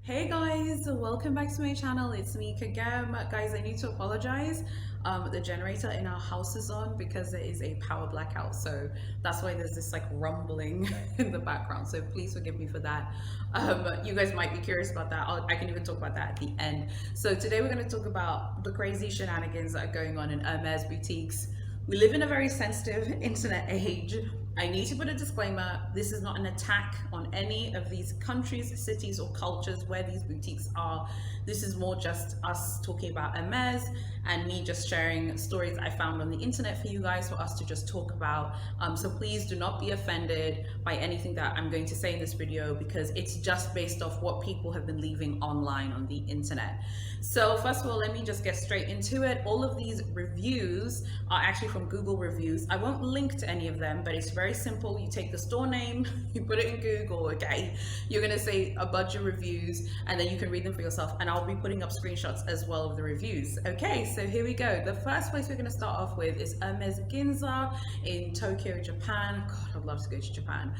Hey guys, welcome back to my channel. It's me Kagam. Guys, I need to apologize. The generator in our house is on because there is a power blackout, so that's why there's this like rumbling in the background, so please forgive me for that. You guys might be curious about that. I can even talk about that at the end. So today we're going to talk about the crazy shenanigans that are going on in Hermes boutiques. We live in a very sensitive internet age. I need to put a disclaimer. This is not an attack on any of these countries, cities, or cultures where these boutiques are. This is more just us talking about Hermes and me just sharing stories I found on the internet for you guys, for us to just talk about. So please do not be offended by anything that I'm going to say in this video, because it's just based off what people have been leaving online on the internet. So first of all, let me just get straight into it. All of these reviews are actually from Google reviews. I won't link to any of them, but it's very simple. You take the store name, you put it in Google, okay? You're gonna say a bunch of reviews, and then you can read them for yourself, and I'll be putting up screenshots as well of the reviews. Okay, so here we go. The first place we're gonna start off with is Hermes Ginza in Tokyo, Japan. God, I'd love to go to Japan.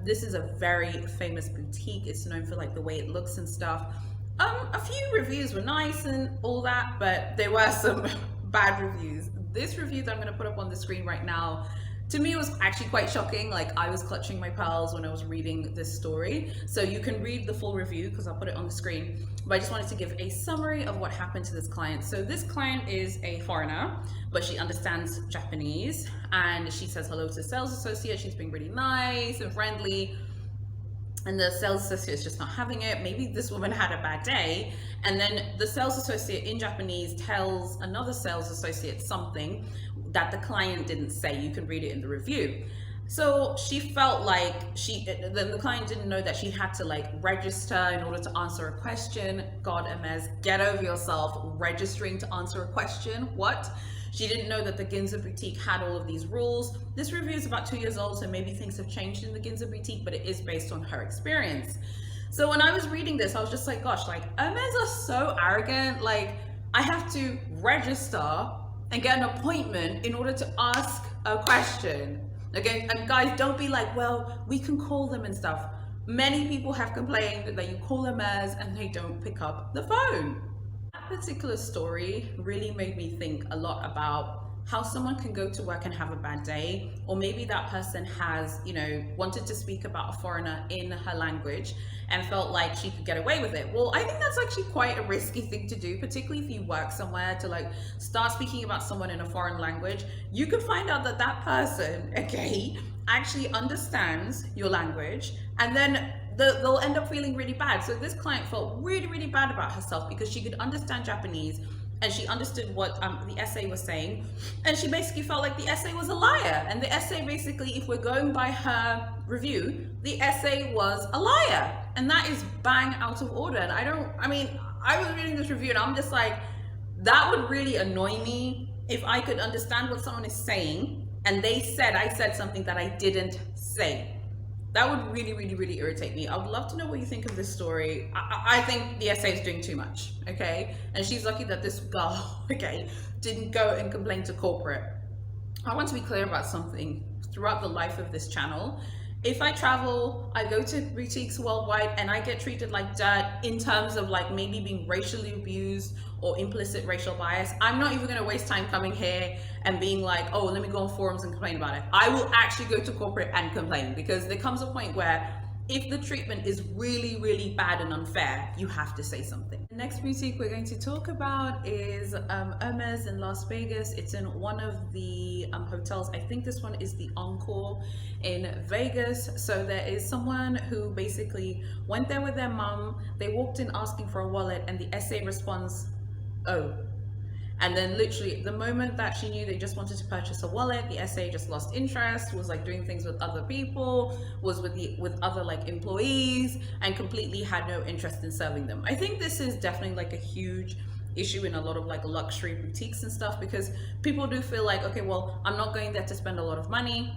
This is a very famous boutique. It's known for like the way it looks and stuff. A few reviews were nice and all that, but there were some bad reviews. This review that I'm going to put up on the screen right now, to me, it was actually quite shocking. Like, I was clutching my pearls when I was reading this story. So you can read the full review because I'll put it on the screen. But I just wanted to give a summary of what happened to this client. So this client is a foreigner, but she understands Japanese, and she says hello to the sales associate. She's being really nice and friendly, and the sales associate is just not having it. Maybe this woman had a bad day, and then the sales associate in Japanese tells another sales associate something that the client didn't say. You can read it in the review. So she felt like then the client didn't know that she had to like register in order to answer a question. God, Hermes, get over yourself. Registering to answer a question, what? She didn't know that the Ginza boutique had all of these rules. This review is about 2 years old, so maybe things have changed in the Ginza boutique, but it is based on her experience. So when I was reading this, I was just like, gosh, like Hermes are so arrogant. Like, I have to register and get an appointment in order to ask a question. Okay, and guys, don't be like, well, we can call them and stuff. Many people have complained that you call Hermes and they don't pick up the phone. That particular story really made me think a lot about how someone can go to work and have a bad day, or maybe that person has, wanted to speak about a foreigner in her language and felt like she could get away with it. Well, I think that's actually quite a risky thing to do, particularly if you work somewhere, to like start speaking about someone in a foreign language. You could find out that that person, okay, actually understands your language, and then they'll end up feeling really bad. So this client felt really, really bad about herself because she could understand Japanese and she understood what the essay was saying, and she basically felt like the essay was a liar. And the essay, basically, if we're going by her review, the essay was a liar, and that is bang out of order. And I was reading this review and I'm just like, that would really annoy me if I could understand what someone is saying and I said something that I didn't say. That would really, really, really irritate me. I would love to know what you think of this story. I think the essay is doing too much, okay? And she's lucky that this girl, okay, didn't go and complain to corporate. I want to be clear about something. Throughout the life of this channel, if I travel, I go to boutiques worldwide and I get treated like dirt in terms of like maybe being racially abused or implicit racial bias, I'm not even going to waste time coming here and being like, oh, let me go on forums and complain about it. I will actually go to corporate and complain, because there comes a point where if the treatment is really, really bad and unfair, you have to say something. The next boutique we're going to talk about is Hermes in Las Vegas. It's in one of the hotels. I think this one is the Encore in Vegas. So there is someone who basically went there with their mom. They walked in asking for a wallet, and the SA responds, oh. And then literally the moment that she knew they just wanted to purchase a wallet, the SA just lost interest, was like doing things with other people, was with other like employees, and completely had no interest in serving them. I think this is definitely like a huge issue in a lot of like luxury boutiques and stuff, because people do feel like, okay, well, I'm not going there to spend a lot of money.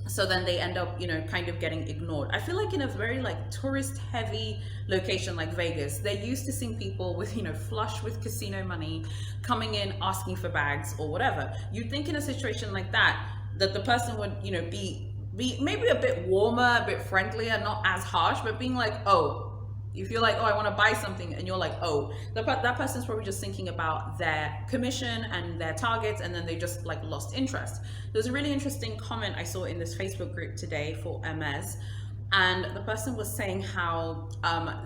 So then they end up, kind of getting ignored. I feel like in a very like tourist heavy location like Vegas, they're used to seeing people with, flush with casino money coming in asking for bags or whatever. You'd think in a situation like that the person would, be maybe a bit warmer, a bit friendlier, not as harsh, but being like, oh, if you're like, oh, I want to buy something, and you're like, oh, that person's probably just thinking about their commission and their targets, and then they just like lost interest. There's a really interesting comment I saw in this Facebook group today for Hermes, and the person was saying how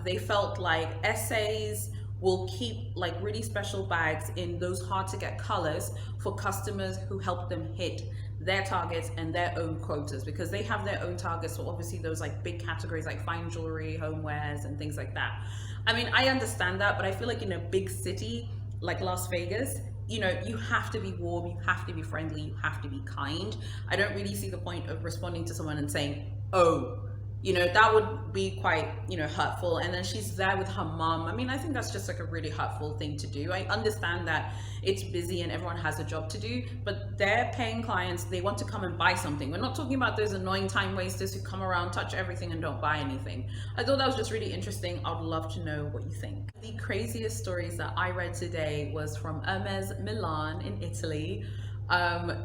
they felt like essays will keep like really special bags in those hard to get colors for customers who help them hit their targets and their own quotas, because they have their own targets for obviously those like big categories like fine jewelry, homewares, and things like that. I mean, I understand that, but I feel like in a big city like Las Vegas, you know, you have to be warm, you have to be friendly, you have to be kind. I don't really see the point of responding to someone and saying, oh, you know, that would be quite, you know, hurtful. And then she's there with her mom. I mean, I think that's just like a really hurtful thing to do. I understand that it's busy and everyone has a job to do, but they're paying clients, they want to come and buy something. We're not talking about those annoying time wasters who come around, touch everything, and don't buy anything. I thought that was just really interesting. I would love to know what you think. The craziest stories that I read today was from Hermes Milan in Italy.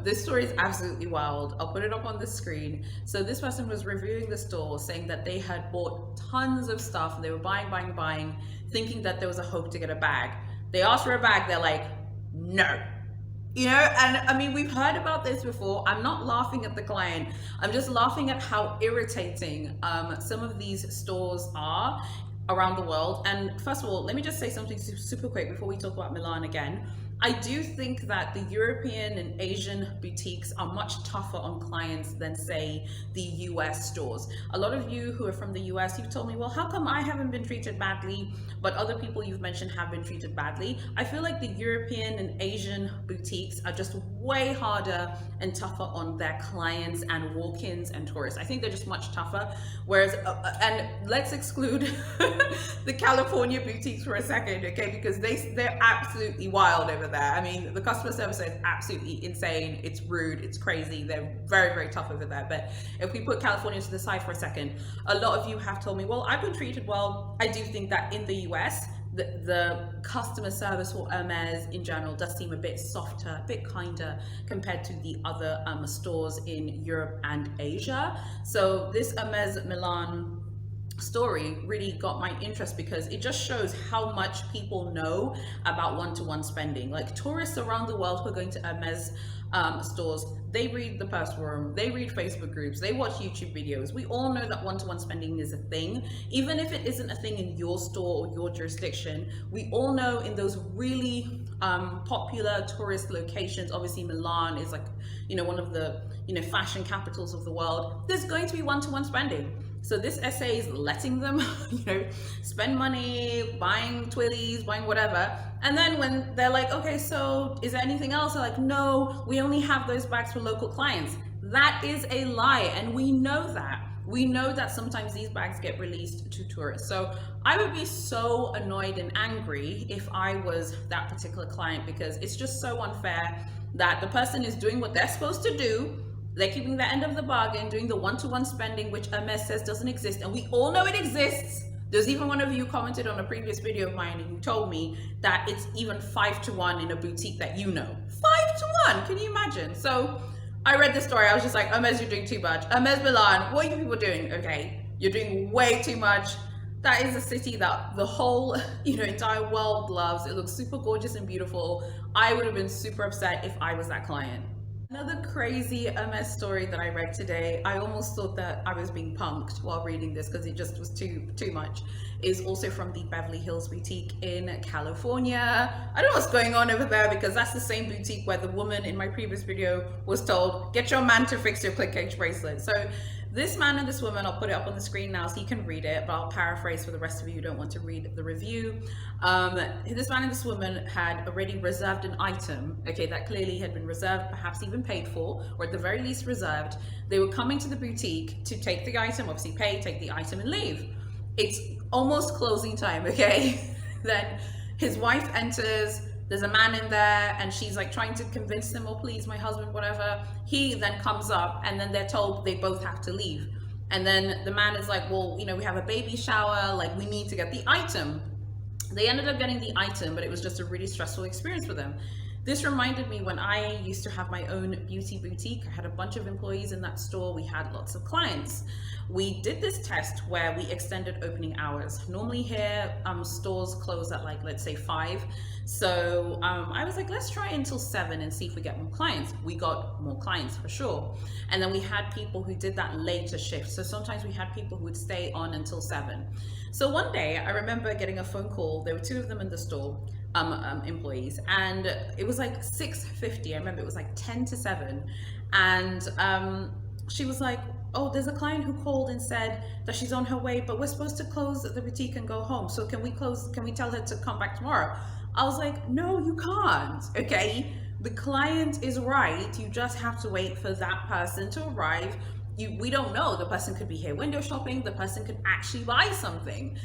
This story is absolutely wild. I'll put it up on the screen. So this person was reviewing the store, saying that they had bought tons of stuff and they were buying, thinking that there was a hope to get a bag. They asked for a bag, they're like, no. You know, and I mean, we've heard about this before. I'm not laughing at the client. I'm just laughing at how irritating some of these stores are around the world. And first of all, let me just say something super quick before we talk about Milan again. I do think that the European and Asian boutiques are much tougher on clients than, say, the US stores. A lot of you who are from the US, you've told me, well, how come I haven't been treated badly, but other people you've mentioned have been treated badly? I feel like the European and Asian boutiques are just way harder and tougher on their clients and walk-ins and tourists. I think they're just much tougher. Whereas, and let's exclude the California boutiques for a second, okay? Because they're absolutely wild over there. I mean, the customer service is absolutely insane. It's rude, it's crazy. They're very, very tough over there. But if we put California to the side for a second, a lot of you have told me, well, I've been treated well. I do think that in the US, the customer service for Hermes in general does seem a bit softer, a bit kinder compared to the other stores in Europe and Asia. So this Hermes Milan story really got my interest because it just shows how much people know about one-to-one spending. Like tourists around the world who are going to Hermes stores, they read the purse forum, they read Facebook groups, they watch YouTube videos. We all know that one-to-one spending is a thing. Even if it isn't a thing in your store or your jurisdiction, we all know in those really popular tourist locations, obviously Milan is like, you know, one of the, you know, fashion capitals of the world, there's going to be one-to-one spending. So this essay is letting them, you know, spend money, buying twillies, buying whatever. And then when they're like, okay, so is there anything else? They're like, no, we only have those bags for local clients. That is a lie. And we know that. We know that sometimes these bags get released to tourists. So I would be so annoyed and angry if I was that particular client, because it's just so unfair that the person is doing what they're supposed to do. They're keeping the end of the bargain, doing the one-to-one spending, which Hermes says doesn't exist. And we all know it exists. There's even one of you commented on a previous video of mine and you told me that it's even 5-to-1 in a boutique that you know. 5-to-1, can you imagine? So I read this story, I was just like, Hermes, you're doing too much. Hermes Milan, what are you people doing? Okay, you're doing way too much. That is a city that the whole, you know, entire world loves. It looks super gorgeous and beautiful. I would have been super upset if I was that client. Another crazy Hermes story that I read today, I almost thought that I was being punked while reading this because it just was too much, is also from the Beverly Hills boutique in California. I don't know what's going on over there, because that's the same boutique where the woman in my previous video was told, get your man to fix your click cage bracelet. So this man and this woman, I'll put it up on the screen now so you can read it, but I'll paraphrase for the rest of you who don't want to read the review. This man and this woman had already reserved an item, okay, that clearly had been reserved, perhaps even paid for, or at the very least reserved. They were coming to the boutique to take the item, obviously pay, take the item and leave. It's almost closing time, okay? Then his wife enters, there's a man in there and she's like trying to convince him, oh please, my husband, whatever. He then comes up and then they're told they both have to leave. And then the man is like, well, you know, we have a baby shower, like we need to get the item. They ended up getting the item, but it was just a really stressful experience for them. This reminded me when I used to have my own beauty boutique. I had a bunch of employees in that store. We had lots of clients. We did this test where we extended opening hours. Normally here, stores close at like, let's say 5. So I was like, let's try until 7 and see if we get more clients. We got more clients for sure. And then we had people who did that later shift. So sometimes we had people who would stay on until 7. So one day I remember getting a phone call. There were 2 of them in the store, employees, and it was like 6:50. I remember it was like 10 to 7. And she was like, oh, there's a client who called and said that she's on her way, but we're supposed to close the boutique and go home. So can we tell her to come back tomorrow? I was like, no, you can't, okay? The client is right. You just have to wait for that person to arrive. We don't know. The person could be here window shopping. The person could actually buy something.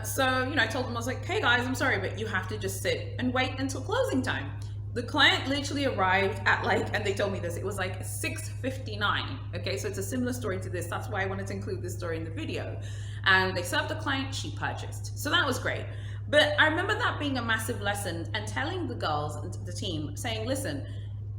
So, I told them, I was like, hey guys, I'm sorry, but you have to just sit and wait until closing time. The client literally arrived at and they told me this, it was like 6:59. Okay, so it's a similar story to this. That's why I wanted to include this story in the video. And they served the client, she purchased. So that was great. But I remember that being a massive lesson and telling the girls, the team, saying, listen,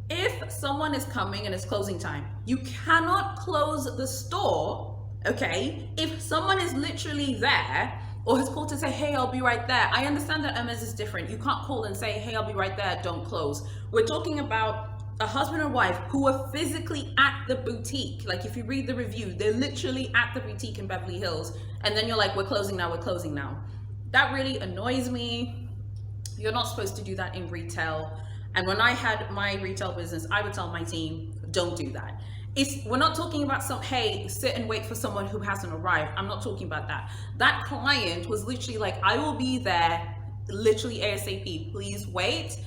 if someone is coming and it's closing time, you cannot close the store, okay? If someone is literally there or has called to say, hey, I'll be right there. I understand that Hermes is different. You can't call and say, hey, I'll be right there, don't close. We're talking about a husband or wife who are physically at the boutique. Like if you read the review, they're literally at the boutique in Beverly Hills. And then you're like, we're closing now, we're closing now. That really annoys me. You're not supposed to do that in retail. And when I had my retail business, I would tell my team, don't do that. We're not talking about hey, sit and wait for someone who hasn't arrived. I'm not talking about that. That client was literally like, I will be there literally ASAP, please wait.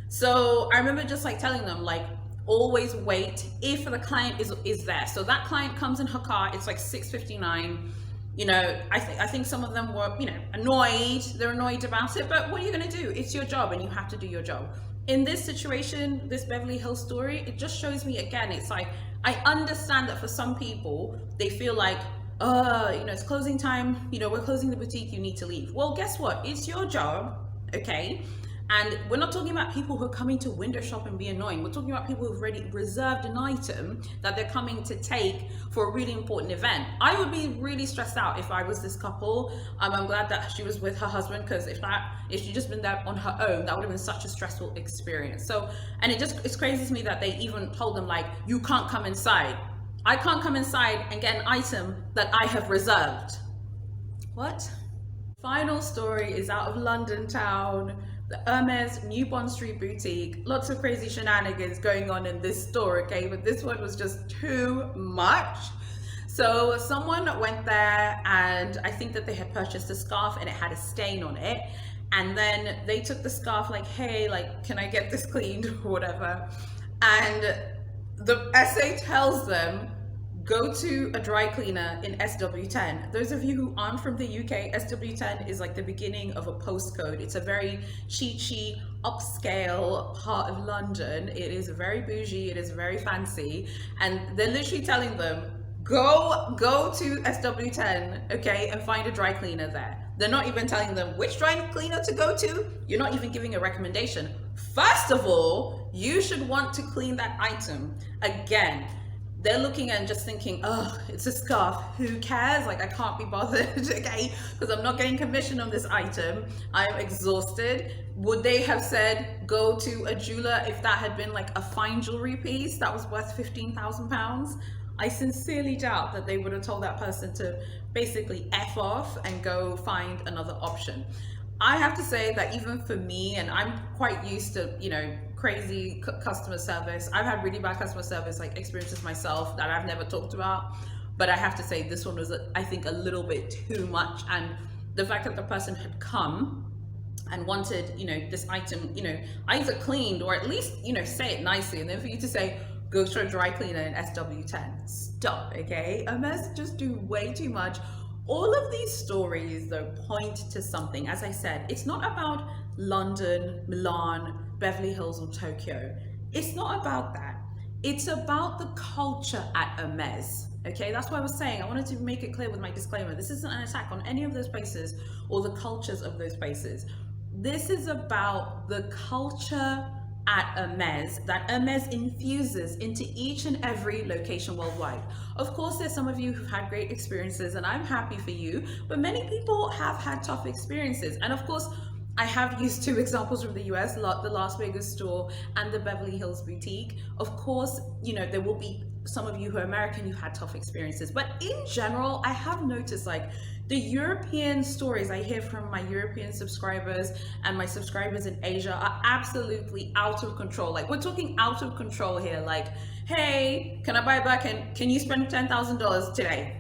So I remember just like telling them, like, always wait if the client is there. So that client comes in her car, it's like 6:59. I think some of them were, annoyed. They're annoyed about it, but what are you going to do? It's your job and you have to do your job. In this situation, this Beverly Hills story, it just shows me again, it's like, I understand that for some people, they feel like, it's closing time, we're closing the boutique, you need to leave. Well, guess what? It's your job, okay? And we're not talking about people who are coming to window shop and be annoying. We're talking about people who've already reserved an item that they're coming to take for a really important event. I would be really stressed out if I was this couple. I'm glad that she was with her husband, because if she'd just been there on her own, that would have been such a stressful experience. So, and it's crazy to me that they even told them, like, you can't come inside. I can't come inside and get an item that I have reserved. What? Final story is out of London town. The Hermes New Bond Street boutique. Lots of crazy shenanigans going on in this store, okay? But this one was just too much. So someone went there, and I think that they had purchased a scarf and it had a stain on it. And then they took the scarf, like, hey, like, can I get this cleaned or whatever? And the essay tells them, go to a dry cleaner in SW10. Those of you who aren't from the UK, SW10 is like the beginning of a postcode. It's a very cheechy, upscale part of London. It is very bougie, it is very fancy. And they're literally telling them, go to SW10, okay, and find a dry cleaner there. They're not even telling them which dry cleaner to go to. You're not even giving a recommendation. First of all, you should want to clean that item. Again, they're looking and just thinking, oh, it's a scarf, who cares? Like, I can't be bothered, okay? Because I'm not getting commission on this item. I'm exhausted. Would they have said, go to a jeweler if that had been like a fine jewelry piece that was worth £15,000? I sincerely doubt that they would have told that person to basically F off and go find another option. I have to say that even for me, and I'm quite used to, crazy customer service. I've had really bad customer service experiences myself that I've never talked about, but I have to say this one was, I think, a little bit too much. And the fact that the person had come and wanted, this item, either cleaned or at least, say it nicely, and then for you to say, go to a dry cleaner in SW10. Stop, okay? Hermes just do way too much. All of these stories, though, point to something. As I said, it's not about London, Milan, Beverly Hills, or Tokyo. It's not about that. It's about the culture at Hermes. Okay, that's what I was saying. I wanted to make it clear with my disclaimer. This isn't an attack on any of those places or the cultures of those places. This is about the culture at Hermes that Hermes infuses into each and every location worldwide. Of course, there's some of you who've had great experiences, and I'm happy for you, but many people have had tough experiences. And of course, I have used two examples from the US, the Las Vegas store and the Beverly Hills boutique. Of course, there will be some of you who are American, you've had tough experiences. But in general, I have noticed like the European stories I hear from my European subscribers and my subscribers in Asia are absolutely out of control. Like we're talking out of control here. Like, hey, can I buy back and can you spend $10,000 today?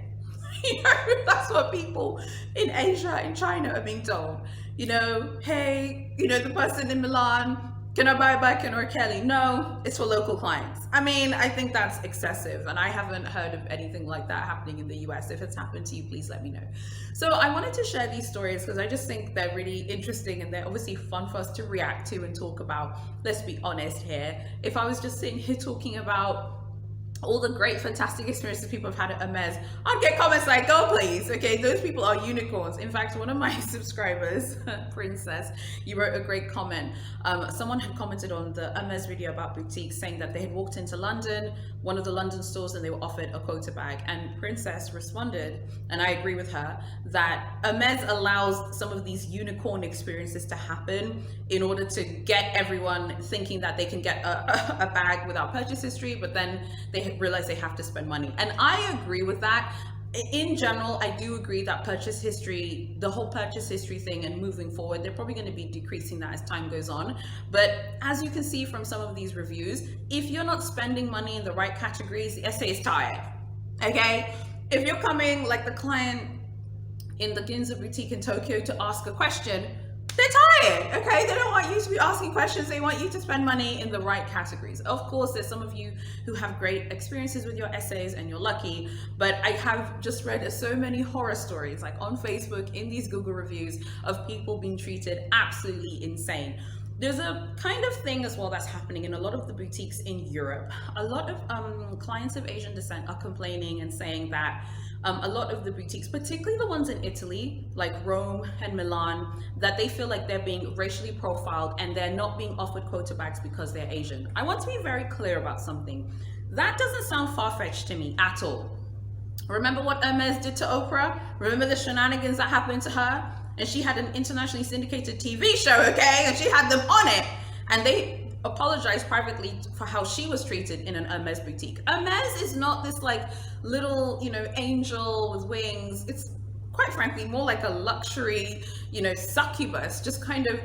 That's what people in Asia and China are being told. Hey, the person in Milan, can I buy a Birkin or a Kelly? No, it's for local clients. I mean, I think that's excessive, and I haven't heard of anything like that happening in the US. If it's happened to you, please let me know. So I wanted to share these stories because I just think they're really interesting and they're obviously fun for us to react to and talk about. Let's be honest here. If I was just sitting here talking about all the great, fantastic experiences people have had at Hermes, I'd get comments like, "Go, please." Okay, those people are unicorns. In fact, one of my subscribers, Princess, you wrote a great comment. Someone had commented on the Hermes video about boutiques, saying that they had walked into London, one of the London stores, and they were offered a quota bag. And Princess responded, and I agree with her, that Hermes allows some of these unicorn experiences to happen in order to get everyone thinking that they can get a bag without purchase history, but then they realize they have to spend money. And I agree with that. In general, I do agree that purchase history, the whole purchase history thing and moving forward, they're probably going to be decreasing that as time goes on. But as you can see from some of these reviews, if you're not spending money in the right categories, the essay is tired. Okay? If you're coming like the client in the Ginza boutique in Tokyo to ask a question, they're tired, okay? They don't want you to be asking questions. They want you to spend money in the right categories. Of course, there's some of you who have great experiences with your essays and you're lucky, but I have just read so many horror stories like on Facebook, in these Google reviews, of people being treated absolutely insane. There's a kind of thing as well that's happening in a lot of the boutiques in Europe. A lot of clients of Asian descent are complaining and saying that a lot of the boutiques, particularly the ones in Italy, like Rome and Milan, that they feel like they're being racially profiled and they're not being offered quota bags because they're Asian. I want to be very clear about something. That doesn't sound far-fetched to me at all. Remember what Hermes did to Oprah? Remember the shenanigans that happened to her? And she had an internationally syndicated TV show, okay? And she had them on it. And they apologized privately for how she was treated in an Hermes boutique. Hermes is not this like little, angel with wings. It's quite frankly more like a luxury, succubus, just kind of,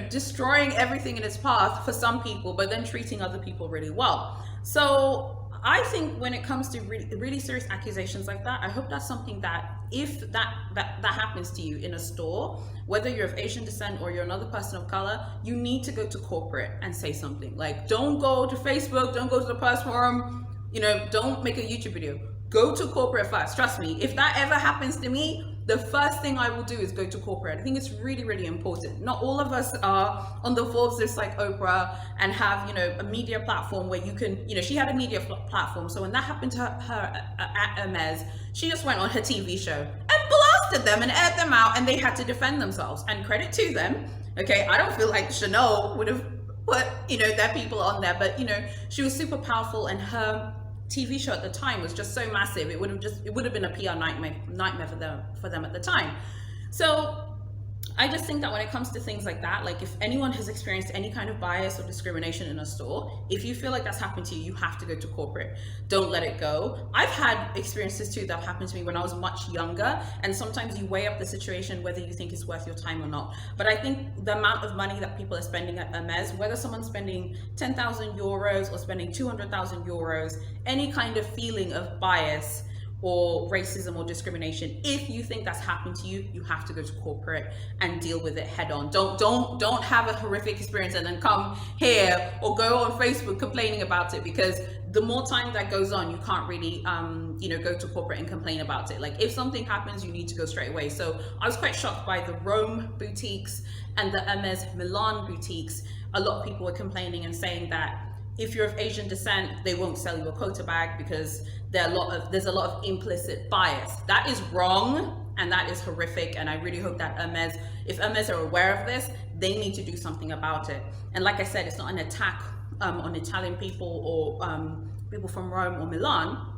destroying everything in its path for some people, but then treating other people really well. So I think when it comes to really serious accusations like that, I hope that's something that if that happens to you in a store, whether you're of Asian descent or you're another person of color, you need to go to corporate and say something. Like, don't go to Facebook, don't go to the press forum, don't make a YouTube video. Go to corporate first. Trust me, if that ever happens to me, the first thing I will do is go to corporate. I think it's really, really important. Not all of us are on the Forbes list like Oprah and have, a media platform where you can, she had a media platform. So when that happened to her at Hermes, she just went on her TV show and blasted them and aired them out, and they had to defend themselves. And credit to them. Okay, I don't feel like Chanel would have put, their people on there, but she was super powerful, and her TV show at the time was just so massive. It would have been a PR nightmare for them at the time. So I just think that when it comes to things like that, like if anyone has experienced any kind of bias or discrimination in a store, if you feel like that's happened to you, you have to go to corporate. Don't let it go. I've had experiences too that happened to me when I was much younger, and sometimes you weigh up the situation whether you think it's worth your time or not. But I think the amount of money that people are spending at Hermes, whether someone's spending 10,000 euros or spending 200,000 euros, any kind of feeling of bias or racism or discrimination, if you think that's happened to you, you have to go to corporate and deal with it head on. Don't have a horrific experience and then come here or go on Facebook complaining about it, because the more time that goes on, you can't really go to corporate and complain about it. Like if something happens, you need to go straight away. So I was quite shocked by the Rome boutiques and the Hermes Milan boutiques. A lot of people were complaining and saying that if you're of Asian descent, they won't sell you a quota bag because there's a lot of implicit bias. That is wrong. And that is horrific. And I really hope that Hermes, if Hermes are aware of this, they need to do something about it. And like I said, it's not an attack on Italian people or people from Rome or Milan.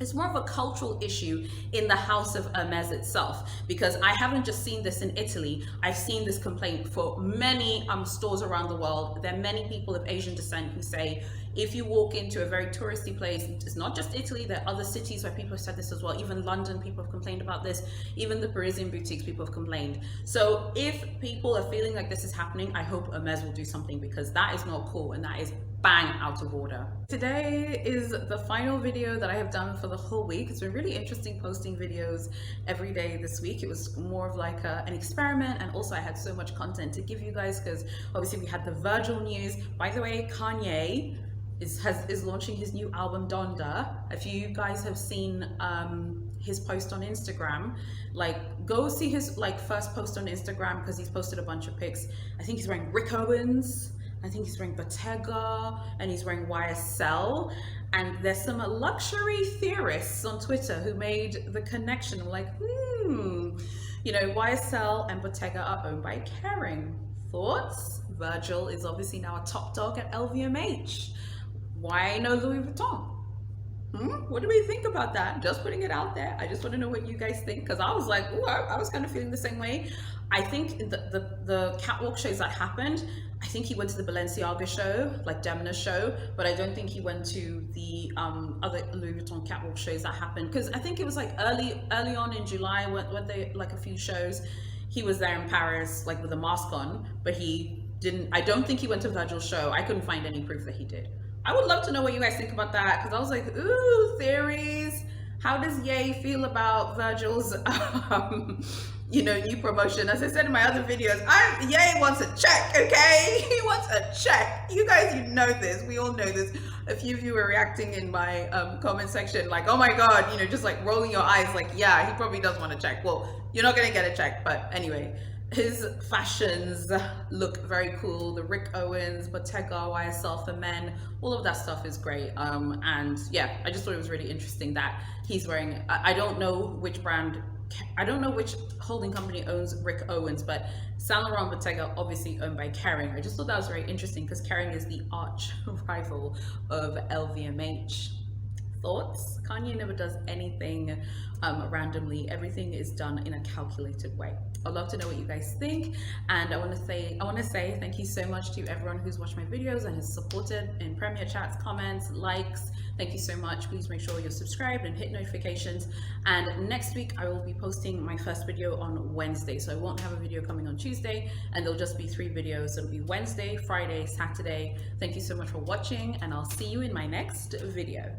It's more of a cultural issue in the house of Hermes itself, because I haven't just seen this in Italy. I've seen this complaint for many stores around the world. There are many people of Asian descent who say, if you walk into a very touristy place, it's not just Italy, there are other cities where people have said this as well. Even London, people have complained about this. Even the Parisian boutiques, people have complained. So if people are feeling like this is happening, I hope Hermes will do something, because that is not cool and that is bang out of order. Today is the final video that I have done for the whole week. It's been really interesting posting videos every day this week. It was more of like an experiment, and also I had so much content to give you guys, because obviously we had the Virgil news. By the way, Kanye is launching his new album Donda. If you guys have seen his post on Instagram, like go see his first post on Instagram, because he's posted a bunch of pics. I think he's wearing Rick Owens, I think he's wearing Bottega, and he's wearing YSL. And there's some luxury theorists on Twitter who made the connection. I'm like, you know, YSL and Bottega are owned by Kering. Thoughts? Virgil is obviously now a top dog at LVMH. Why no Louis Vuitton? What do we think about that? Just putting it out there. I just want to know what you guys think, because I was like, ooh, I was kind of feeling the same way. I think the catwalk shows that happened, I think he went to the Balenciaga show, like Demna's show, but I don't think he went to the other Louis Vuitton catwalk shows that happened, because I think it was like early on in July when they like a few shows. He was there in Paris like with a mask on, but he didn't. I don't think he went to Virgil's show. I couldn't find any proof that he did. I would love to know what you guys think about that, because I was like, ooh, theories. How does Ye feel about Virgil's, you know, new promotion? As I said in my other videos, Ye wants a check, okay? He wants a check. You guys, you know this. We all know this. A few of you were reacting in my comment section, like, oh my God, you know, just like rolling your eyes, like, yeah, he probably does want a check. Well, you're not gonna get a check, but anyway. His fashions look very cool. The Rick Owens, Bottega, YSL for men, all of that stuff is great. And yeah, I just thought it was really interesting that he's wearing, I don't know which brand, I don't know which holding company owns Rick Owens, but Saint Laurent Bottega obviously owned by Kering. I just thought that was very interesting, because Kering is the arch rival of LVMH. Thoughts? Kanye never does anything randomly. Everything is done in a calculated way. I'd love to know what you guys think, and I want to say thank you so much to everyone who's watched my videos and has supported in Premier chats, comments, likes. Thank you so much. Please make sure you're subscribed and hit notifications. And next week I will be posting my first video on Wednesday, so I won't have a video coming on Tuesday, and there'll just be 3 videos. It'll be Wednesday, Friday, Saturday. Thank you so much for watching, and I'll see you in my next video.